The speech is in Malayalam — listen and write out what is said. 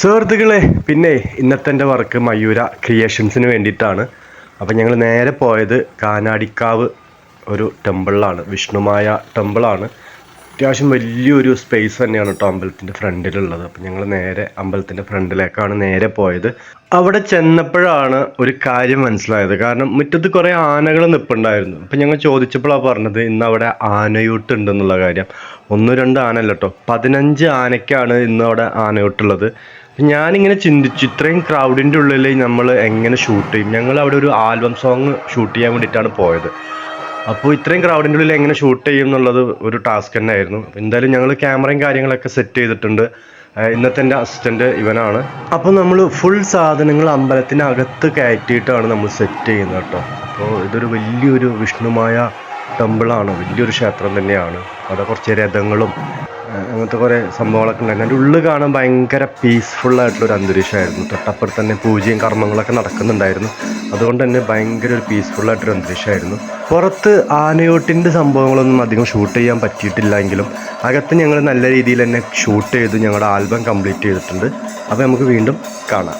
സുഹൃത്തുക്കളെ, പിന്നെ ഇന്നത്തെ എൻ്റെ വർക്ക് മയൂര ക്രിയേഷൻസിന് വേണ്ടിയിട്ടാണ്. അപ്പം ഞങ്ങൾ നേരെ പോയത് കാനാടിക്കാവ് ഒരു ടെമ്പിളിലാണ്, വിഷ്ണുമായ ടെമ്പിളാണ്. അത്യാവശ്യം വലിയൊരു സ്പേസ് തന്നെയാണ് കേട്ടോ അമ്പലത്തിൻ്റെ ഫ്രണ്ടിലുള്ളത്. അപ്പം ഞങ്ങൾ നേരെ അമ്പലത്തിൻ്റെ ഫ്രണ്ടിലേക്കാണ് നേരെ പോയത്. അവിടെ ചെന്നപ്പോഴാണ് ഒരു കാര്യം മനസ്സിലായത്. കാരണം മുറ്റത്ത് കുറേ ആനകൾ നിൽപ്പുണ്ടായിരുന്നു. അപ്പം ഞങ്ങൾ ചോദിച്ചപ്പോഴാണ് പറഞ്ഞത് ഇന്ന് അവിടെ ആനയൂട്ട് ഉണ്ടെന്നുള്ള കാര്യം. 1-2 ആനല്ല കേട്ടോ, 15 ആനയ്ക്കാണ് ഇന്ന് അവിടെ ആനയൂട്ടുള്ളത്. ഞാനിങ്ങനെ ചിന്തിച്ചു, ഇത്രയും ക്രൗഡിൻ്റെ ഉള്ളിൽ നമ്മൾ എങ്ങനെ ഷൂട്ട് ചെയ്യും? ഞങ്ങൾ അവിടെ ഒരു ആൽബം സോങ് ഷൂട്ട് ചെയ്യാൻ വേണ്ടിയിട്ടാണ് പോയത്. അപ്പോൾ ഇത്രയും ക്രൗഡിൻ്റെ ഉള്ളിൽ എങ്ങനെ ഷൂട്ട് ചെയ്യും എന്നുള്ളത് ഒരു ടാസ്ക് തന്നെ ആയിരുന്നു. അപ്പോൾ എന്തായാലും ഞങ്ങൾ ക്യാമറയും കാര്യങ്ങളൊക്കെ സെറ്റ് ചെയ്തിട്ടുണ്ട്. ഇന്നത്തെ എൻ്റെ അസിസ്റ്റൻ്റ് ഇവനാണ്. അപ്പോൾ നമ്മൾ ഫുൾ സാധനങ്ങൾ അമ്പലത്തിനകത്ത് കയറ്റിയിട്ടാണ് നമ്മൾ സെറ്റ് ചെയ്യുന്നത് കേട്ടോ. അപ്പോൾ ഇതൊരു വലിയൊരു വിഷ്ണുമായ ടെമ്പിളാണ്, വലിയൊരു ക്ഷേത്രം തന്നെയാണ്. അവിടെ കുറച്ച് രഥങ്ങളും അങ്ങനത്തെ കുറേ സംഭവങ്ങളൊക്കെ ഉണ്ടായിരുന്നു. അതിൻ്റെ ഉള്ളിൽ കാണാൻ ഭയങ്കര പീസ്ഫുള്ളായിട്ടുള്ളൊരു അന്തരീക്ഷമായിരുന്നു. തൊട്ടപ്പുറത്ത് തന്നെ പൂജയും കർമ്മങ്ങളൊക്കെ നടക്കുന്നുണ്ടായിരുന്നു. അതുകൊണ്ട് തന്നെ ഭയങ്കര ഒരു പീസ്ഫുള്ളായിട്ടൊരു അന്തരീക്ഷമായിരുന്നു. പുറത്ത് ആനയോട്ടിൻ്റെ സംഭവങ്ങളൊന്നും അധികം ഷൂട്ട് ചെയ്യാൻ പറ്റിയിട്ടില്ലെങ്കിലും അകത്ത് ഞങ്ങൾ നല്ല രീതിയിൽ തന്നെ ഷൂട്ട് ചെയ്ത് ഞങ്ങളുടെ ആൽബം കംപ്ലീറ്റ് ചെയ്തിട്ടുണ്ട്. അപ്പോൾ നമുക്ക് വീണ്ടും കാണാം.